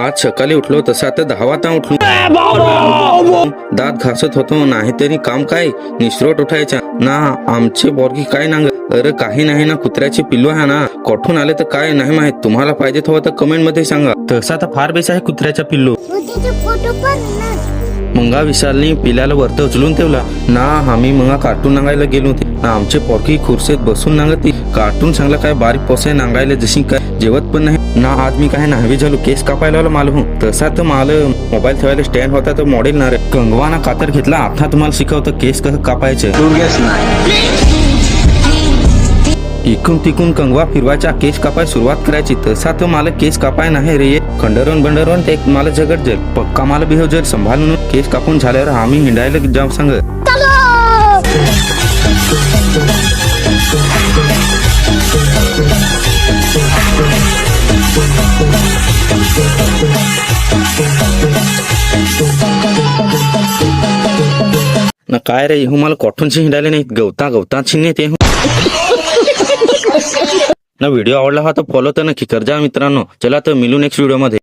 आज सकाळी उठलो तसं आता 10 वाजता उठलो. दात घासत होतो नाहीतरी काम काय निश्रोट उठायचा ना. आमचे बोरगी काय नांग. अरे काही नाही ना, कुत्र्याचे पिल्लू आहे ना. कोठून आले तर काय नाही माहित. तुम्हाला पाहिजे हवं तर कमेंट मध्ये सांगा. तसा तर फार बेस आहे कुत्र्याचा पिल्लू. मंगा विशालने पिल्याला वरत उचलून ठेवला ना. आम्ही मंगा कार्टून नांगायला गेलो होते ना. आमचे पोरकी खुर्सेत बसून नांगती. कार्टून सांगला काय बारीक पोसे नांगायला जशी काय जेवत पण नाही ना. आज मी काय नाहवी झालो केस कापायला मालू. तसा तर मला मोबाईल ठेवायला स्टँड होता तर मॉडेल ना रे. कंगवाना कातर घेतला. आता तुम्हाला शिकवतो केस कसं कापायचे. इकून तिकून कंगवा फिरवायचा केस कापाय सुरुवात करायची. तसा तर मला केस कापाय नाही रे. खंडरवून बंडरवून ते मला झगड जाईल. पक्का मला बिहेव संभाळून केस कापून झाल्यावर आम्ही हिंडायला जाऊ सांग. ना काय रे मला कोठूनशी हिंडायला नाही. गवता छिन्ने ते ना. व्हिडिओ आवडला हा तर फॉलो तर नक्की कर जा मित्रांनो. चला तर मिळू नेक्स्ट व्हिडिओ मध्ये.